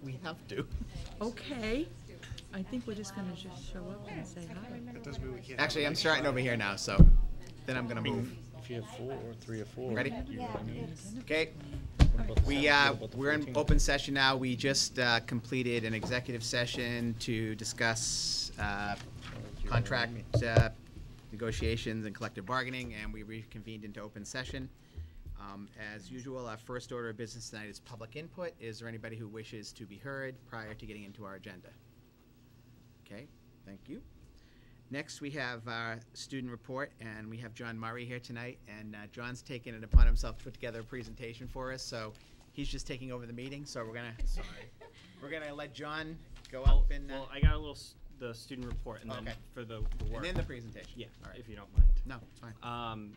We have to. Okay. I think we're just going to just show up and say hi. That doesn't mean we can't. Actually, I'm starting over here now, so then I'm going to move. If you have 4 or 3 or 4. Ready? Okay. What about the We're in 14? open session now. We just completed an executive session to discuss contract negotiations and collective bargaining, and we reconvened into open session. As usual, our first order of business tonight is public input. Is there anybody who wishes to be heard prior to getting into our agenda? Okay, thank you. Next, we have our student report, and we have John Murray here tonight, and John's taken it upon himself to put together a presentation for us, so he's just taking over the meeting, so we're gonna let John go up and well, I got a little the student report, and then okay. for the work. And then the presentation. Yeah, all right. if you don't mind. No, it's fine.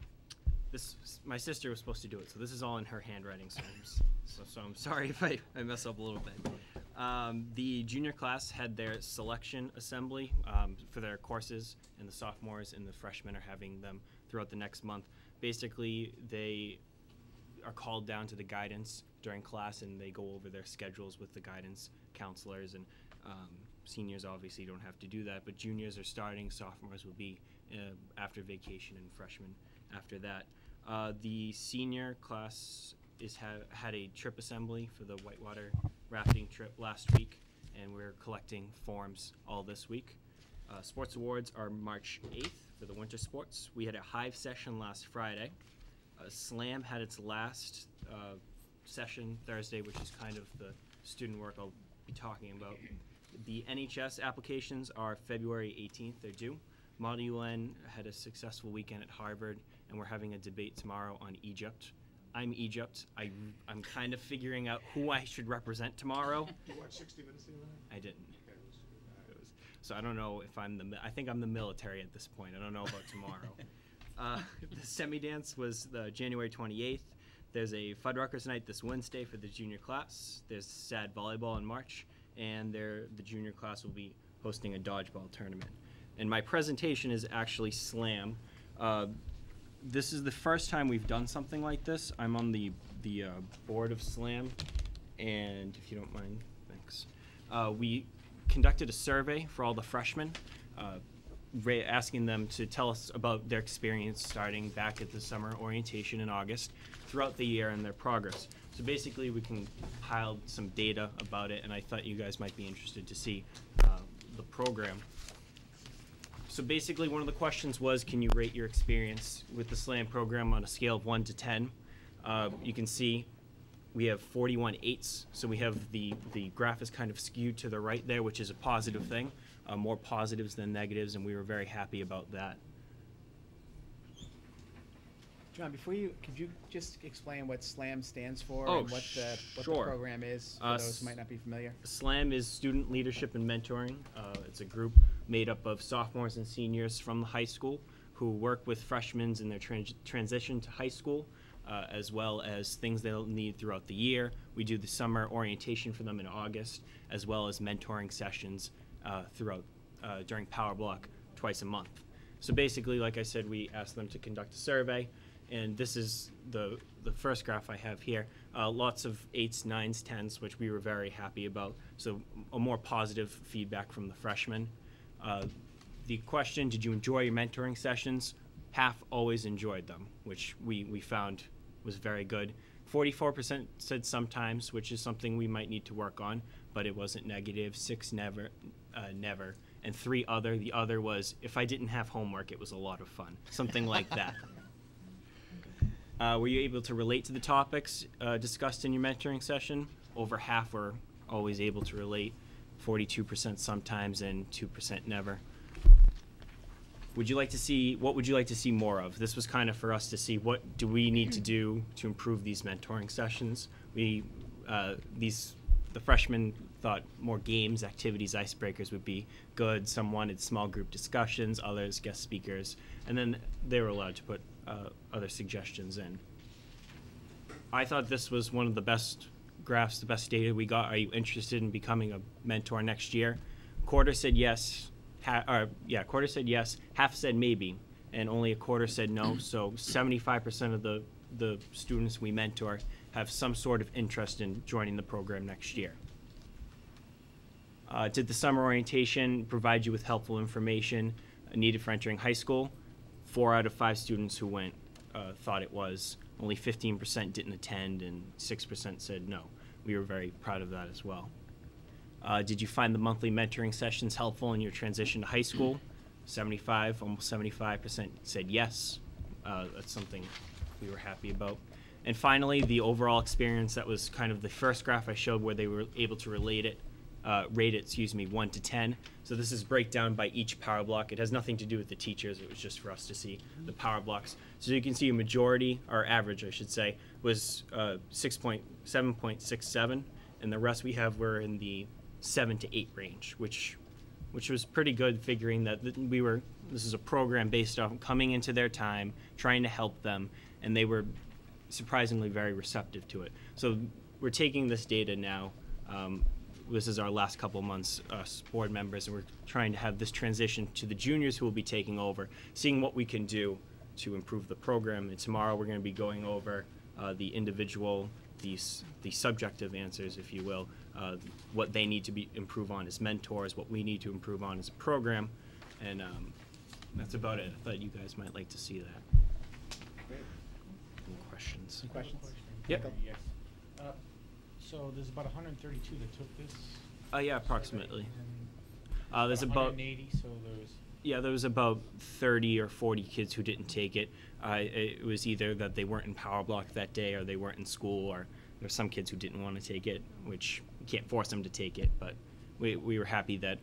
My sister was supposed to do it, so this is all in her handwriting, so I'm sorry if I mess up a little bit. The junior class had their selection assembly for their courses, and the sophomores and the freshmen are having them throughout the next month. Basically, they are called down to the guidance during class, and they go over their schedules with the guidance counselors, and seniors obviously don't have to do that, but juniors are starting, sophomores will be after vacation, and freshmen after that. The senior class had a trip assembly for the whitewater rafting trip last week, and we're collecting forms all this week. Sports awards are March 8th for the winter sports. We had a Hive session last Friday. Slam had its last session Thursday, which is kind of the student work I'll be talking about. The NHS applications are February 18th, they're due. Model UN had a successful weekend at Harvard, and we're having a debate tomorrow on Egypt. I'm Egypt. I'm kind of figuring out who I should represent tomorrow. You watched 60 Minutes the other night? I didn't. So I don't know if I think I'm the military at this point. I don't know about tomorrow. The semi-dance was the January 28th. There's a Fuddruckers night this Wednesday for the junior class. There's SAD volleyball in March, and the junior class will be hosting a dodgeball tournament. And my presentation is actually Slam. This is the first time we've done something like this. I'm on the board of Slam, and if you don't mind, thanks. We conducted a survey for all the freshmen, asking them to tell us about their experience starting back at the summer orientation in August throughout the year and their progress. So basically we compiled some data about it, and I thought you guys might be interested to see the program. So basically one of the questions was, can you rate your experience with the SLAM program on a scale of 1 to 10? You can see we have 41 8s, so we have the graph is kind of skewed to the right there, which is a positive thing, more positives than negatives, and we were very happy about that. John, could you just explain what SLAM stands for Oh, and what the program is for those who might not be familiar? SLAM is Student Leadership and Mentoring. It's a group made up of sophomores and seniors from the high school who work with freshmen in their transition to high school, as well as things they'll need throughout the year. We do the summer orientation for them in August, as well as mentoring sessions during Power Block twice a month. So basically, like I said, we asked them to conduct a survey, and this is the first graph I have here. Lots of 8s, 9s, 10s, which we were very happy about. So a more positive feedback from the freshmen. The question, did you enjoy your mentoring sessions? Half always enjoyed them, which we found was very good. 44% said sometimes, which is something we might need to work on, but it wasn't negative. 6 never, never. And 3 other. The other was, if I didn't have homework, it was a lot of fun. Something like that. Were you able to relate to the topics discussed in your mentoring session? Over half were always able to relate, 42% sometimes, and 2% never. What would you like to see more of? This was kind of for us to see what do we need to do to improve these mentoring sessions. The freshmen thought more games, activities, icebreakers would be good. Some wanted small group discussions, others guest speakers, and then they were allowed to put other suggestions in. I thought this was one of the best graphs, the best data we got. Are you interested in becoming a mentor next year? Quarter said yes. Quarter said yes. Half said maybe, and only a quarter said no. So 75% of the students we mentor have some sort of interest in joining the program next year. Did the summer orientation provide you with helpful information needed for entering high school? 4 out of 5 students who went thought it was. Only 15% didn't attend, and 6% said no. We were very proud of that as well. Did you find the monthly mentoring sessions helpful in your transition to high school? 75, almost 75% said yes. That's something we were happy about. And finally, the overall experience, that was kind of the first graph I showed where they were able to rate it, 1 to 10. So this is breakdown by each power block. It has nothing to do with the teachers. It was just for us to see the power blocks. So you can see a majority, or average I should say, was 7.67, and the rest we have were in the 7 to 8 range, which was pretty good, figuring that this is a program based on coming into their time, trying to help them, and they were surprisingly very receptive to it. So we're taking this data now. This is our last couple months, us board members, and we're trying to have this transition to the juniors who will be taking over, seeing what we can do to improve the program. And tomorrow we're going to be going over the individual, the subjective answers, if you will, what they need to improve on as mentors, what we need to improve on as a program, and that's about it. I thought you guys might like to see that. Great. Any questions? Any questions? Yep. Yes. So there's about 132 that took this? Yeah, approximately. And There's about 180, so there's... Yeah, there was about 30 or 40 kids who didn't take it. It was either that they weren't in Power Block that day, or they weren't in school, or there were some kids who didn't want to take it, which we can't force them to take it, but we were happy that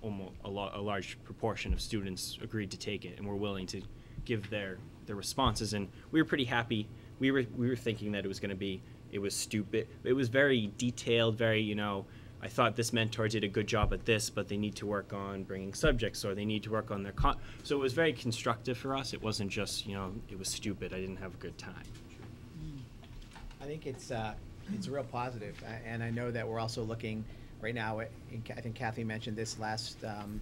almost a large proportion of students agreed to take it and were willing to give their responses, and we were pretty happy. We were thinking that it was stupid. It was very detailed, very, I thought this mentor did a good job at this, but they need to work on bringing subjects, or they need to work on their so it was very constructive for us. It wasn't just, it was stupid, I didn't have a good time. I think it's a real positive, and I know that we're also looking right now at, I think Kathy mentioned this last, when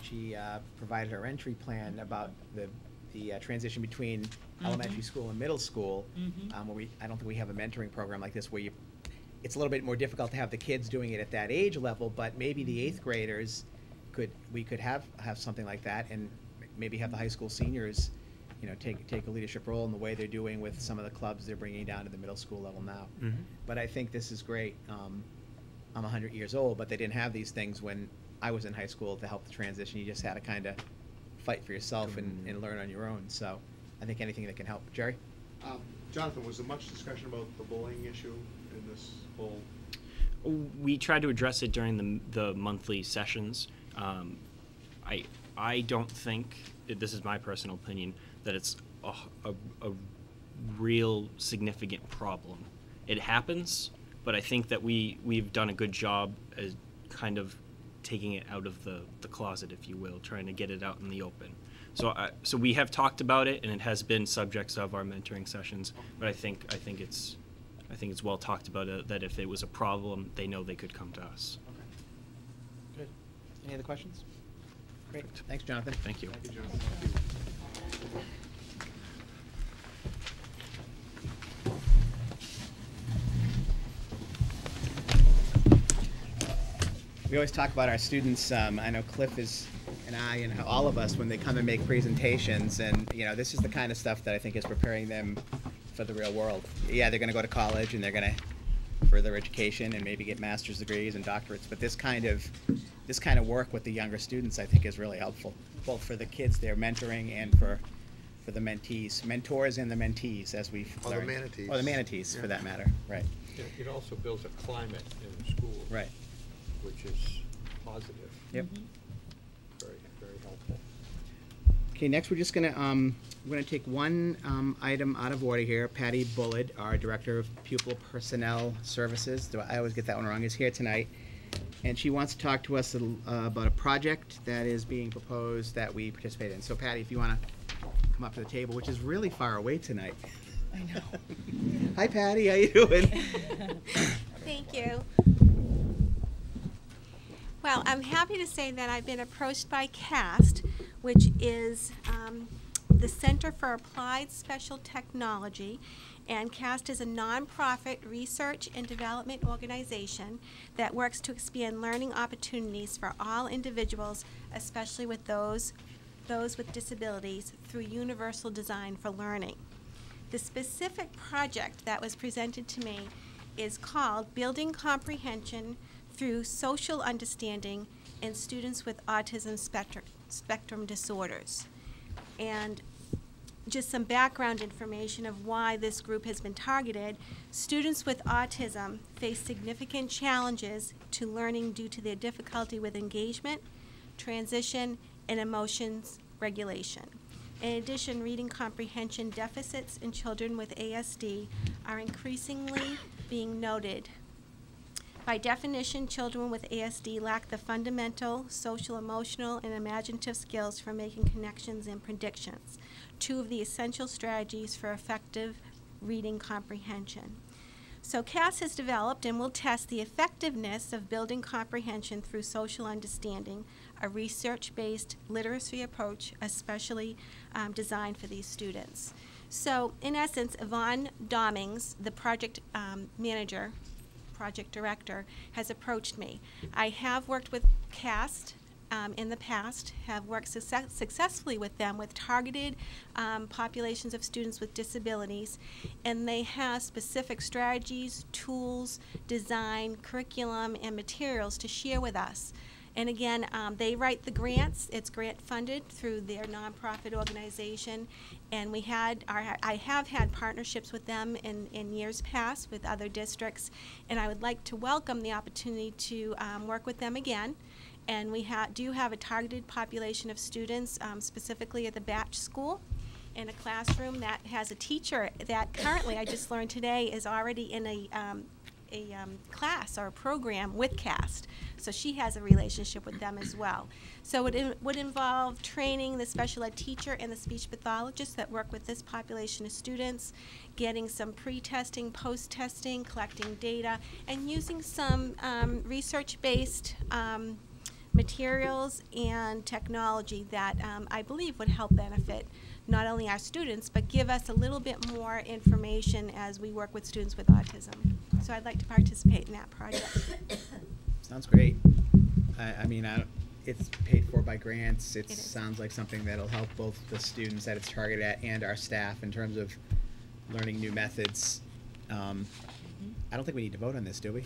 she provided her entry plan about the transition between elementary school and middle school, where I don't think we have a mentoring program like this where it's a little bit more difficult to have the kids doing it at that age level, but maybe the 8th graders we could have something like that, and maybe have the high school seniors, take a leadership role in the way they're doing with some of the clubs they're bringing down to the middle school level now. But I think this is great. I'm 100 years old, but they didn't have these things when I was in high school to help the transition. You just had to kind of fight for yourself and learn on your own. So I think anything that can help. Jerry? Jonathan, was there much discussion about the bullying issue in this whole? We tried to address it during the monthly sessions. I don't think, this is my personal opinion, that it's a real significant problem. It happens, but I think that we've done a good job as kind of taking it out of the closet, if you will, trying to get it out in the open. So we have talked about it, and it has been subjects of our mentoring sessions. But I think it's well talked about, that if it was a problem, they know they could come to us. Okay. Good. Any other questions? Great. Thanks, Jonathan. Thank you. Thank you, Jonathan. We always talk about our students. I know Cliff and I and all of us when they come and make presentations, and this is the kind of stuff that I think is preparing them for the real world. Yeah, they're going to go to college and they're going to further education and maybe get master's degrees and doctorates, but this kind of work with the younger students I think is really helpful, both for the kids they're mentoring and for the mentees, mentors and the mentees, as we've learned. The manatees. Or the manatees, Yeah. for that matter. Right. It also builds a climate in the school. Right. Which is positive. Yep. Very, very helpful. Okay, next we're just gonna take one item out of order here. Patty Bullard, our Director of Pupil Personnel Services, I always get that one wrong, is here tonight. And she wants to talk to us about a project that is being proposed that we participate in. So Patty, if you wanna come up to the table, which is really far away tonight. I know. Hi Patty, how you doing? Thank you. Well, I'm happy to say that I've been approached by CAST, which is the Center for Applied Special Technology, And CAST is a nonprofit research and development organization that works to expand learning opportunities for all individuals, especially with those with disabilities, through universal design for learning. The specific project that was presented to me is called Building Comprehension Through Social Understanding in Students with Autism Spectrum Disorders. And just some background information of why this group has been targeted. Students with autism face significant challenges to learning due to their difficulty with engagement, transition, and emotions regulation. In addition, reading comprehension deficits in children with ASD are increasingly being noted. By definition, children with ASD lack the fundamental social, emotional, and imaginative skills for making connections and predictions, two of the essential strategies for effective reading comprehension. So CAS has developed and will test the effectiveness of building comprehension through social understanding, a research-based literacy approach especially designed for these students. So in essence, Yvonne Dommings, the project manager, project director, has approached me. I have worked with CAST in the past, have worked successfully with them with targeted populations of students with disabilities, and they have specific strategies, tools, design, curriculum, and materials to share with us. And again, they write the grants. It's grant funded through their nonprofit organization, and I have had partnerships with them in years past with other districts, and I would like to welcome the opportunity to work with them again. And we do have a targeted population of students, specifically at the Batch School, in a classroom that has a teacher that currently, I just learned today, is already in a class or a program with CAST. So she has a relationship with them as well. So it would involve training the special ed teacher and the speech pathologist that work with this population of students, getting some pre-testing, post-testing, collecting data, and using some research-based materials and technology that I believe would help benefit not only our students, but give us a little bit more information as we work with students with autism. So I'd like to participate in that project. Sounds great. I mean, it's paid for by grants. It sounds like something that'll help both the students that it's targeted at and our staff in terms of learning new methods. I don't think we need to vote on this, do we?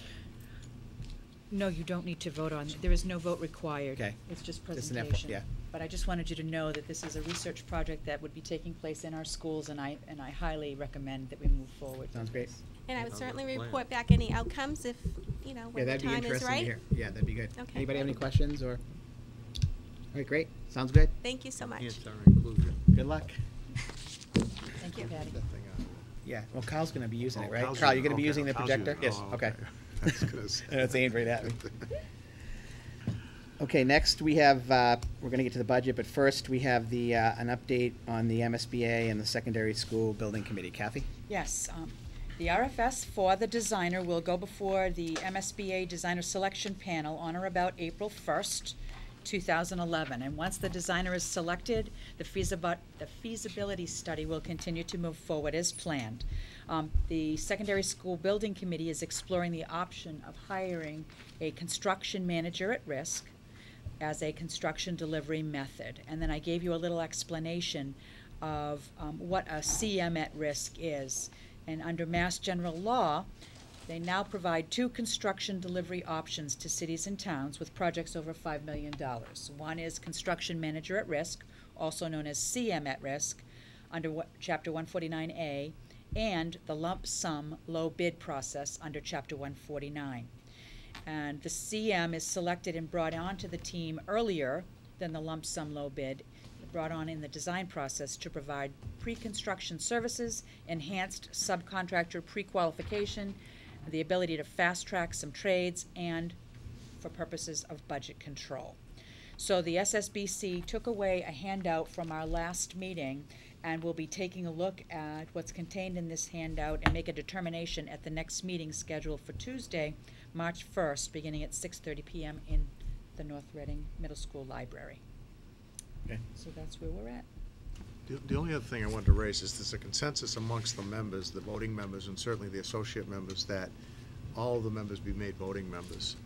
No, you don't need to vote on, there is no vote required. Okay. It's just Just an presentation. yeah. But I just wanted you to know that this is a research project that would be taking place in our schools, and I highly recommend that we move forward. Sounds great. And I would Sounds like certainly a plan. report back any outcomes if, when Yeah, the that'd be time is interesting right. to hear. Yeah, that'd be good. Okay. Anybody have any questions or? All right, great. Sounds good. Thank you so much. Enhance our inclusion. Good luck. Thank you, Patty. That thing out. Yeah. Well, Kyle's going to be using it, right? Kyle's Carl, using you're going to be it. using the Kyle's projector? using it. Oh, Okay. I was gonna say. And it's aimed right at me. Okay, next we have, we're going to get to the budget, but first we have the an update on the MSBA and the Secondary School Building Committee. Kathy? Yes, the RFS for the designer will go before the MSBA Designer Selection Panel on or about April 1st, 2011. And once the designer is selected, the feasibility study will continue to move forward as planned. The Secondary School Building Committee is exploring the option of hiring a construction manager at risk as a construction delivery method. And then I gave you a little explanation of what a CM at risk is. And under Mass General Law, they now provide 2 construction delivery options to cities and towns with projects over $5 million. One is construction manager at risk, also known as CM at risk, under Chapter 149A, and the lump sum low bid process under Chapter 149. And the CM is selected and brought onto the team earlier than the lump sum low bid, brought on in the design process to provide pre-construction services, enhanced subcontractor pre-qualification, the ability to fast-track some trades, and for purposes of budget control. So the SSBC took away a handout from our last meeting, and we'll be taking a look at what's contained in this handout and make a determination at the next meeting scheduled for Tuesday, March 1st, beginning at 6:30 p.m. in the North Reading Middle School Library. Okay. So that's where we're at. The only other thing I wanted to raise is there's a consensus amongst the members, the voting members, and certainly the associate members, that all the members be made voting members.